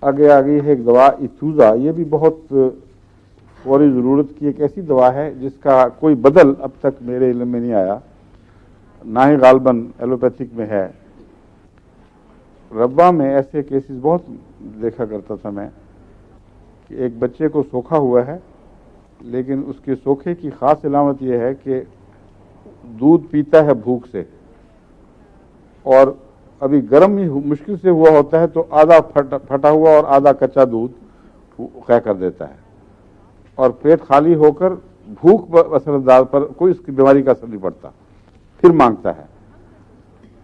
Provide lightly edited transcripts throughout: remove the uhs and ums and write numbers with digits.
آگے آگئی ہے ایک دوا ایتھوزا. یہ بھی بہت فوری ضرورت کی ایک ایسی دوا ہے جس کا کوئی بدل اب تک میرے علم میں نہیں آیا، نہ ہی غالباً ایلوپیتھک میں ہے. ربا میں ایسے کیسز بہت دیکھا کرتا تھا میں کہ ایک بچے کو سوکھا ہوا ہے، لیکن اس کے سوکھے کی خاص علامت یہ ہے کہ دودھ پیتا ہے بھوک سے، اور ابھی گرم ہی مشکل سے ہوا ہوتا ہے تو آدھا پھٹا ہوا اور آدھا کچا دودھ قے کر دیتا ہے، اور پیٹ خالی ہو کر بھوک پر اثر انداز پر کوئی اس کی بیماری کا اثر نہیں پڑتا، پھر مانگتا ہے.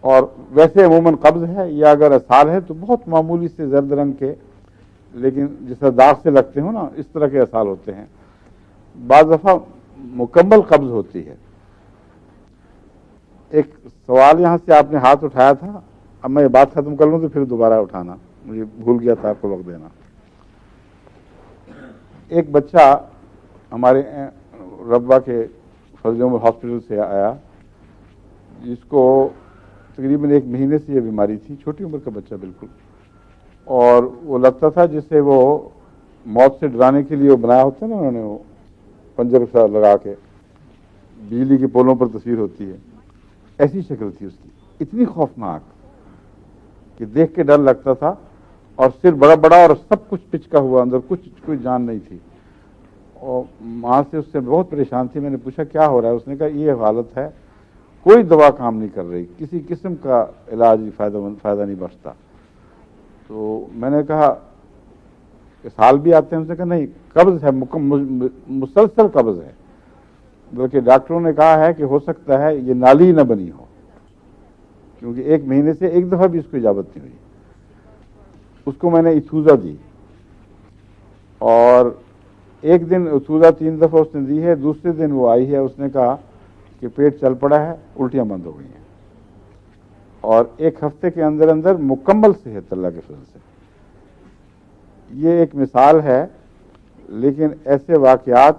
اور ویسے عموماً قبض ہے یا اگر اسہال ہے تو بہت معمولی سے زرد رنگ کے، لیکن جس طرح داغ سے لگتے ہوں نا اس طرح کے اسہال ہوتے ہیں. بعض دفعہ مکمل قبض ہوتی ہے. ایک سوال یہاں سے آپ نے ہاتھ اٹھایا تھا، اب میں یہ بات ختم کر لوں تو پھر دوبارہ اٹھانا، مجھے بھول گیا تھا آپ کو وقت دینا. ایک بچہ ہمارے ربا کے فضل عمر ہاسپٹل سے آیا جس کو تقریباً 1 مہینے سے یہ بیماری تھی، چھوٹی عمر کا بچہ بالکل، اور وہ لگتا تھا جسے وہ موت سے ڈرانے کے لیے وہ بنایا ہوتا ہے نا انہوں نے، وہ پنجر سا لگا کے بجلی کے پولوں پر تصویر ہوتی ہے، ایسی شکل تھی اس کی، اتنی خوفناک کہ دیکھ کے ڈر لگتا تھا، اور سر بڑا بڑا اور سب کچھ پچکا ہوا، اندر کوئی جان نہیں تھی. اور ماں سے اس سے بہت پریشان تھی. میں نے پوچھا کیا ہو رہا ہے؟ اس نے کہا یہ حالت ہے، کوئی دوا کام نہیں کر رہی، کسی قسم کا علاج فائدہ نہیں بچتا. تو میں نے کہا اسہال بھی آتے ہیں؟ اس نے کہا نہیں، قبض ہے، مسلسل قبض ہے، بلکہ ڈاکٹروں نے کہا ہے کہ ہو سکتا ہے یہ نالی نہ بنی ہو، کیونکہ 1 مہینے سے ایک دفعہ بھی اس کو اجابت نہیں ہوئی. اس کو میں نے ایتھوزا دی، اور ایک دن ایتھوزا 3 دفعہ اس نے دی ہے. دوسرے دن وہ آئی ہے، اس نے کہا کہ پیٹ چل پڑا ہے، الٹیاں بند ہو گئی ہیں، اور 1 ہفتے کے اندر اندر مکمل صحت اللہ کے فضل سے. یہ ایک مثال ہے، لیکن ایسے واقعات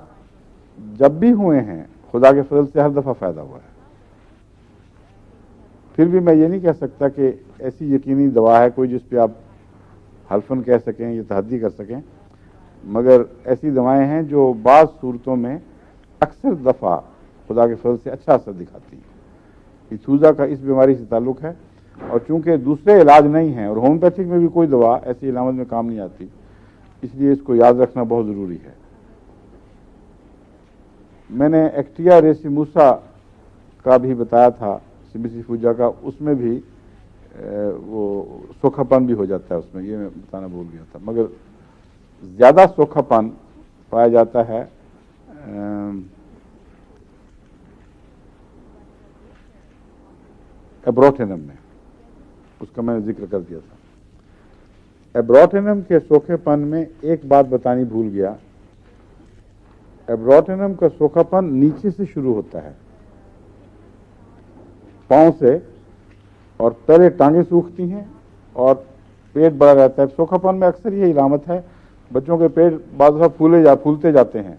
جب بھی ہوئے ہیں خدا کے فضل سے ہر دفعہ فائدہ ہوا ہے. پھر بھی میں یہ نہیں کہہ سکتا کہ ایسی یقینی دوا ہے کوئی جس پہ آپ حلفاً کہہ سکیں یا تحدی کر سکیں، مگر ایسی دوائیں ہیں جو بعض صورتوں میں اکثر دفعہ خدا کے فضل سے اچھا اثر دکھاتی ہیں. ایتھوزا کا اس بیماری سے تعلق ہے، اور چونکہ دوسرے علاج نہیں ہیں اور ہومیوپیتھک میں بھی کوئی دوا ایسی علامت میں کام نہیں آتی، اس لیے اس کو یاد رکھنا بہت ضروری ہے. میں نے ایکٹیا ریسیموسا کا بھی بتایا تھا، سیمیسیفوجا کا، اس میں بھی وہ سوکھا پن بھی ہو جاتا ہے اس میں، یہ میں بتانا بھول گیا تھا. مگر زیادہ سوکھا پن پایا جاتا ہے ایبروٹینم میں، اس کا میں نے ذکر کر دیا تھا. ایبروٹینم کے سوکھے پن میں ایک بات بتانی بھول گیا. ایبروٹینم کا سوکھا پن نیچے سے شروع ہوتا ہے، پاؤں سے، اور پہلے ٹانگیں سوکھتی ہیں اور پیٹ بڑا رہتا ہے. سوکھا پن میں اکثر یہ علامت ہے، بچوں کے پیٹ بعض دفعہ پھولتے جاتے ہیں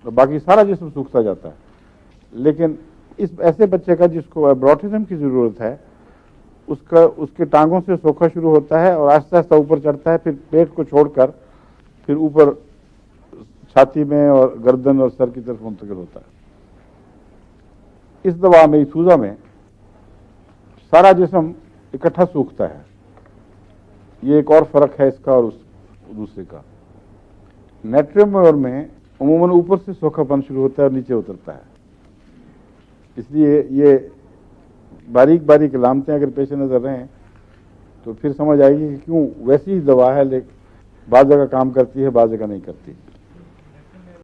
اور باقی سارا جسم سوکھتا جاتا ہے. لیکن اس ایسے بچے کا جس کو ایبروٹینم کی ضرورت ہے، اس کے ٹانگوں سے سوکھا شروع ہوتا ہے اور آہستہ آہستہ اوپر چڑھتا ہے، پھر پیٹ کو چھوڑ کر پھر اوپر چھاتی میں اور گردن اور سر کی طرف منتقل ہوتا ہے. اس دوا میں ایتھوزا میں سارا جسم اکٹھا سوکھتا ہے. یہ ایک اور فرق ہے اس کا اور اس دوسرے کا. نیٹریمور میں عموماً اوپر سے سوکھا پن شروع ہوتا ہے اور نیچے اترتا ہے. اس لیے یہ باریک باریک علامتیں اگر پیش نظر رہیں تو پھر سمجھ آئے گی کہ کیوں ویسی ہی دوا ہے، لیکن بعض جگہ کام کرتی ہے بعض جگہ نہیں کرتی.